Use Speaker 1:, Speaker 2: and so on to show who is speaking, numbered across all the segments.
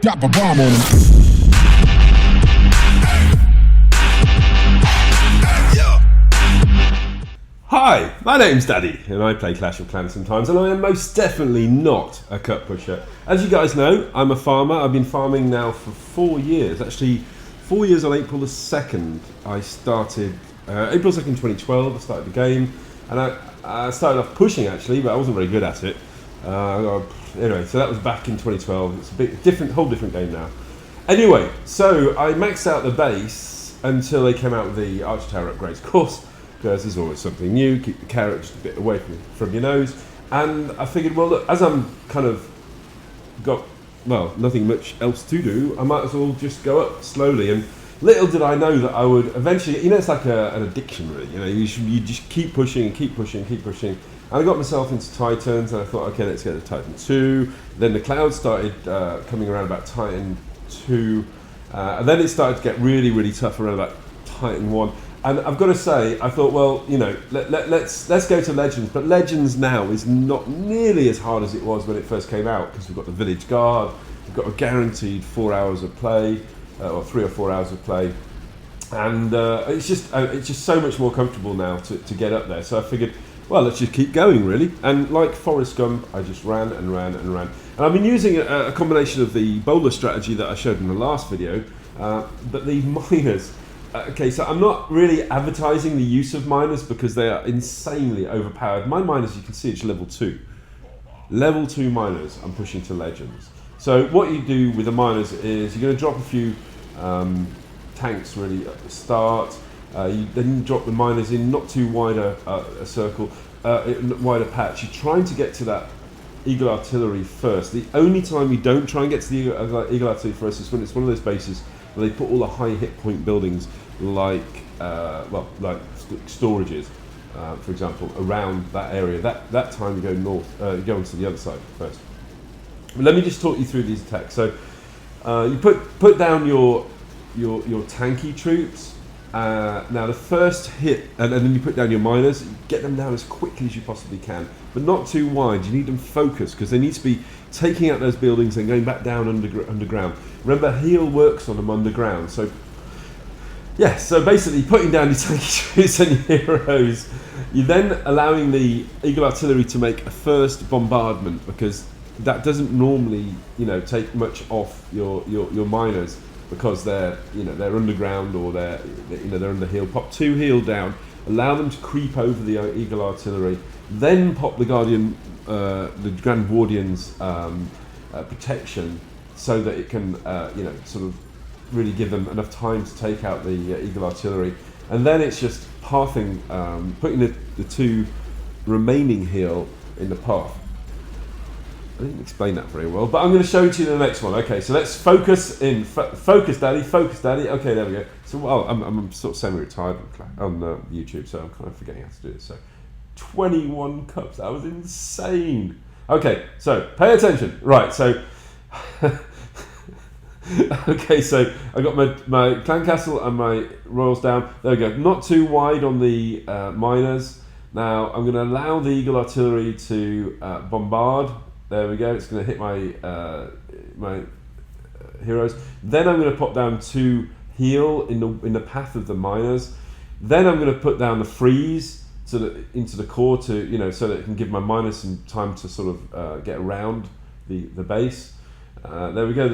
Speaker 1: Drop a bomb on him.
Speaker 2: Hi, my name's Daddy, and I play Clash of Clans sometimes, and I am most definitely not a cut pusher. As you guys know, I'm a farmer. I've been farming now for 4 years. Actually, 4 years on April the 2nd. I started, April 2nd, 2012, I started the game, and I started off pushing actually, but I wasn't very good at it. Anyway, so that was back in 2012. It's a bit different, whole different game now. Anyway, so I maxed out the base until they came out with the Archer Tower upgrades. Of course, because there's always something new, keep the carrot just a bit away from your nose. And I figured, well, look, as I'm kind of got, well, nothing much else to do, I might as well just go up slowly. And little did I know that I would eventually, you know, it's like an addiction really, you know, you just keep pushing and keep pushing and keep pushing. And I got myself into Titans, and I thought, okay, let's get to Titan 2. Then the clouds started coming around about Titan 2. And then it started to get really, really tough around about Titan 1. And I've got to say, I thought, well, you know, let's go to Legends. But Legends now is not nearly as hard as it was when it first came out, because we've got the Village Guard, we've got a guaranteed 4 hours of play, or 3 or 4 hours of play. And it's just so much more comfortable now to get up there. So I figured, well, let's just keep going, really. And like Forrest Gump, I just ran and ran and ran. And I've been using a combination of the bowler strategy that I showed in the last video, but the miners. Okay, so I'm not really advertising the use of miners because they are insanely overpowered. My miners, you can see, it's level 2. Level 2 miners, I'm pushing to Legends. So what you do with the miners is you're going to drop a few tanks, really, at the start. Then you drop the miners in not too wide a circle, wider patch. You're trying to get to that Eagle Artillery first. The only time you don't try and get to the Eagle Artillery first is when it's one of those bases where they put all the high hit point buildings like storages, for example, around that area. That time you go north, you go onto the other side first. But let me just talk you through these attacks. So you put down your tanky troops. Now the first hit, and then you put down your miners, get them down as quickly as you possibly can, but not too wide. You need them focused because they need to be taking out those buildings and going back down underground. Remember, heal works on them underground. So yeah, so basically putting down your tanky troops and your heroes, you're then allowing the Eagle Artillery to make a first bombardment, because that doesn't normally, you know, take much off your miners, because they're underground, or they're under heal. Pop 2 heal down, allow them to creep over the Eagle Artillery, then pop the Guardian, the Grand Guardian's protection, so that it can sort of really give them enough time to take out the Eagle Artillery. And then it's just pathing, putting the 2 remaining heal in the path. I didn't explain that very well, but I'm going to show it to you in the next one. Okay, so let's focus in. Focus, Daddy. Focus, Daddy. Okay, there we go. So, well, I'm sort of semi-retired on YouTube, so I'm kind of forgetting how to do this. So, 21 cups. That was insane. Okay, so pay attention. Right, so... okay, so I got my clan castle and my royals down. There we go. Not too wide on the miners. Now, I'm going to allow the Eagle Artillery to bombard. There we go. It's going to hit my heroes. Then I'm going to pop down 2 heal in the path of the miners. Then I'm going to put down the freeze into the core so that it can give my miners some time to sort of get around the base. There we go.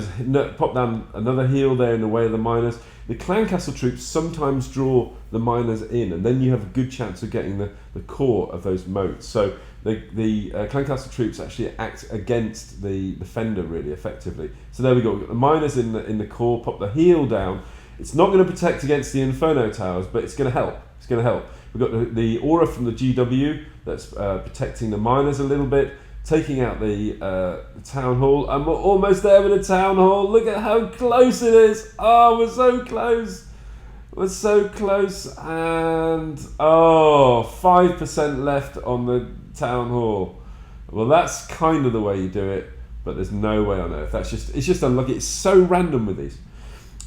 Speaker 2: Pop down another heal there in the way of the miners. The clan castle troops sometimes draw the miners in, and then you have a good chance of getting the core of those moats. So the clan castle troops actually act against the defender really effectively. So there we go. We've got the miners in the core. Pop the heal down. It's not going to protect against the Inferno towers, but it's going to help. It's going to help. We've got the aura from the GW that's protecting the miners a little bit. Taking out the town hall. I'm almost there with the town hall. Look at how close it is. Oh, we're so close. We're so close. And 5% left on the town hall. Well, that's kind of the way you do it, but there's no way on earth. It's just unlucky. It's so random with these.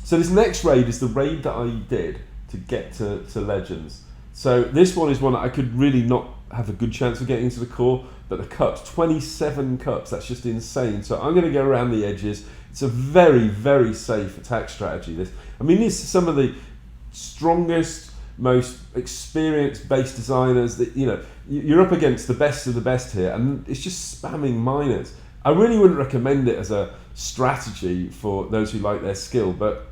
Speaker 2: So this next raid is the raid that I did to get to Legends. So this one is one that I could really not have a good chance of getting into the core, but the cups, 27 cups, that's just insane. So I'm going to go around the edges. It's a very, very safe attack strategy. This is some of the strongest, most experienced base designers that, you're up against the best of the best here, and it's just spamming miners. I really wouldn't recommend it as a strategy for those who like their skill, but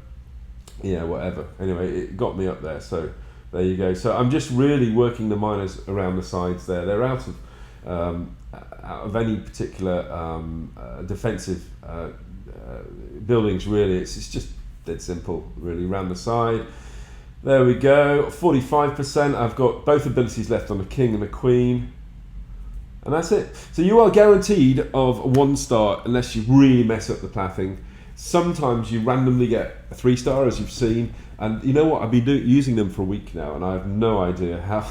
Speaker 2: yeah, whatever. Anyway, it got me up there, so there you go. So I'm just really working the miners around the sides there. They're out of any particular defensive buildings, really. It's just dead simple, really, around the side. There we go, 45%. I've got both abilities left on the king and the queen. And that's it. So you are guaranteed of a 1-star unless you really mess up the pathing. Sometimes you randomly get a 3-star, as you've seen. And you know what? I've been using them for a week now, and I have no idea how.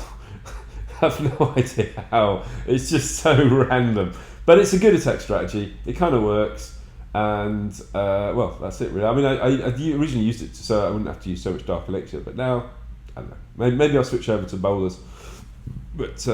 Speaker 2: It's just so random. But it's a good attack strategy. It kind of works. And, well, that's it, really. I mean, I originally used it so I wouldn't have to use so much Dark Elixir. But now, I don't know. Maybe I'll switch over to bowlers. But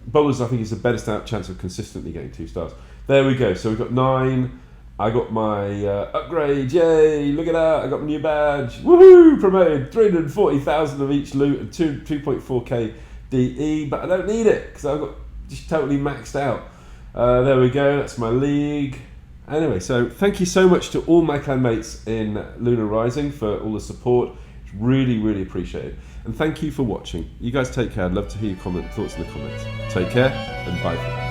Speaker 2: bowlers, I think, is the better chance of consistently getting 2 stars. There we go. So we've got 9. I got my upgrade. Yay! Look at that. I got my new badge. Woohoo! Promoted. 340,000 of each loot and 2.4k DE. But I don't need it because I've got just totally maxed out. There we go. That's my league. Anyway, so thank you so much to all my clan mates in Lunar Rising for all the support. It's really, really appreciated. And thank you for watching. You guys take care. I'd love to hear your thoughts in the comments. Take care and bye for now.